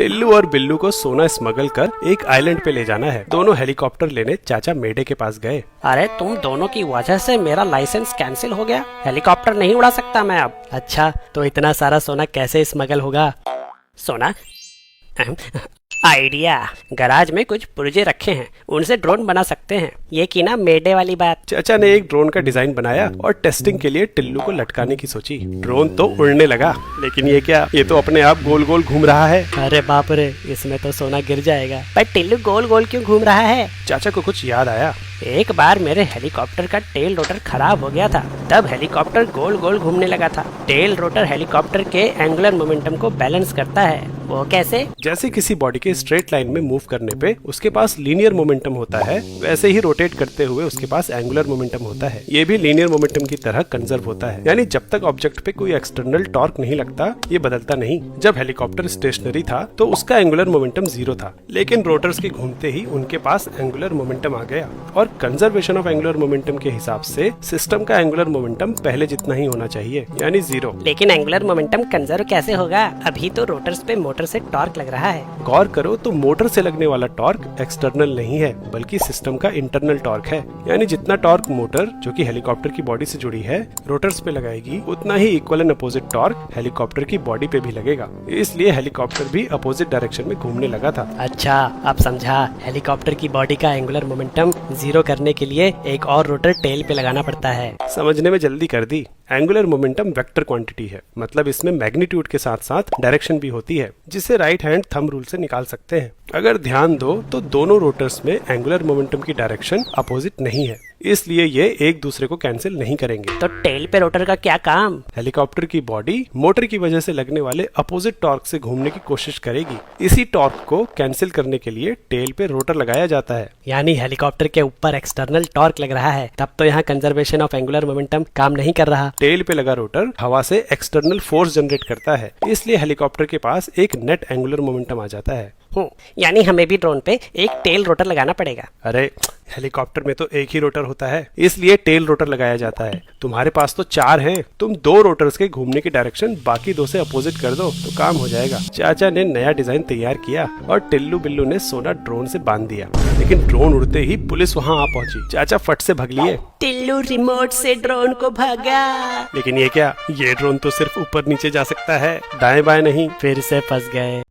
टिल्लू और बिल्लू को सोना स्मगल कर एक आइलैंड पे ले जाना है। दोनों हेलीकॉप्टर लेने चाचा मेढे के पास गए। अरे तुम दोनों की वजह से मेरा लाइसेंस कैंसिल हो गया, हेलीकॉप्टर नहीं उड़ा सकता मैं अब। अच्छा तो इतना सारा सोना कैसे स्मगल होगा? सोना आइडिया, गराज में कुछ पुर्जे रखे हैं, उनसे ड्रोन बना सकते हैं। ये की ना मेढे वाली बात। चाचा ने एक ड्रोन का डिजाइन बनाया और टेस्टिंग के लिए टिल्लू को लटकाने की सोची। ड्रोन तो उड़ने लगा, लेकिन ये क्या, ये तो अपने आप गोल गोल घूम रहा है। अरे बाप रे, इसमें तो सोना गिर जाएगा। पर टिल्लू गोल गोल क्यों घूम रहा है? चाचा को कुछ याद आया। एक बार मेरे हेलीकॉप्टर का टेल रोटर खराब हो गया था, तब हेलीकॉप्टर गोल गोल घूमने लगा था। टेल रोटर हेलीकॉप्टर के एंगुलर मोमेंटम को बैलेंस करता है। वो कैसे? जैसे किसी बॉडी के स्ट्रेट लाइन में मूव करने पे उसके पास लीनियर मोमेंटम होता है, वैसे ही रोटेट करते हुए उसके पास एंगुलर मोमेंटम होता है। ये भी लीनियर मोमेंटम की तरह कंजर्व होता है, यानी जब तक ऑब्जेक्ट पे कोई एक्सटर्नल टॉर्क नहीं लगता ये बदलता नहीं। जब हेलीकॉप्टर स्टेशनरी था तो उसका एंगुलर मोमेंटम 0 था, लेकिन रोटर्स के घूमते ही उनके पास एंगुलर मोमेंटम आ गया। और कंजर्वेशन ऑफ एंगुलर मोमेंटम के हिसाब से सिस्टम का एंगुलर मोमेंटम पहले जितना ही होना चाहिए, यानी 0। लेकिन एंगुलर मोमेंटम कंजर्व कैसे होगा? अभी तो रोटर्स पे मोटर से टॉर्क लग रहा है। गौर करो तो मोटर से लगने वाला टॉर्क एक्सटर्नल नहीं है, बल्कि सिस्टम का इंटरनल टॉर्क है। यानी जितना टॉर्क मोटर, जो कि हेलीकॉप्टर की बॉडी से जुड़ी है, रोटर्स पे लगाएगी, उतना ही equal and opposite torque helicopter की बॉडी पे भी लगेगा। इसलिए हेलीकॉप्टर भी अपोजिट डायरेक्शन में घूमने लगा था। अच्छा अब समझा, हेलीकॉप्टर की बॉडी का एंगुलर मोमेंटम 0 करने के लिए एक और रोटर टेल पे लगाना पड़ता है। समझने में जल्दी कर दी। एंगुलर मोमेंटम वेक्टर क्वांटिटी है, मतलब इसमें मैग्नीट्यूड के साथ साथ डायरेक्शन भी होती है, जिसे राइट हैंड थंब रूल से निकाल सकते हैं। अगर ध्यान दो तो दोनों रोटर्स में एंगुलर मोमेंटम की डायरेक्शन अपोजिट नहीं है, इसलिए ये एक दूसरे को कैंसिल नहीं करेंगे। तो टेल पे रोटर का क्या काम? हेलीकॉप्टर की बॉडी मोटर की वजह से लगने वाले अपोजिट टॉर्क से घूमने की कोशिश करेगी। इसी टॉर्क को कैंसिल करने के लिए टेल पे रोटर लगाया जाता है। यानी हेलीकॉप्टर के ऊपर एक्सटर्नल टॉर्क लग रहा है, तब तो यहाँ कंजर्वेशन ऑफ एंगुलर मोमेंटम काम नहीं कर रहा। टेल पे लगा रोटर हवा से एक्सटर्नल फोर्स जनरेट करता है, इसलिए हेलीकॉप्टर के पास एक नेट एंगुलर मोमेंटम आ जाता है। यानी हमें भी ड्रोन पे एक टेल रोटर लगाना पड़ेगा। अरे हेलीकॉप्टर में तो एक ही रोटर होता है, इसलिए टेल रोटर लगाया जाता है। तुम्हारे पास तो 4 हैं, तुम 2 रोटर्स के घूमने की डायरेक्शन बाकी 2 से अपोजिट कर दो तो काम हो जाएगा। चाचा ने नया डिजाइन तैयार किया और टिल्लू बिल्लू ने सोना ड्रोन से बांध दिया, लेकिन ड्रोन उड़ते ही पुलिस वहाँ आ पहुंची। चाचा फट से भग लिए। टिल्लू रिमोट से ड्रोन को भगा। लेकिन ये क्या, ये ड्रोन तो सिर्फ ऊपर नीचे जा सकता है, दाएं बाएं नहीं। फिर से फंस गए।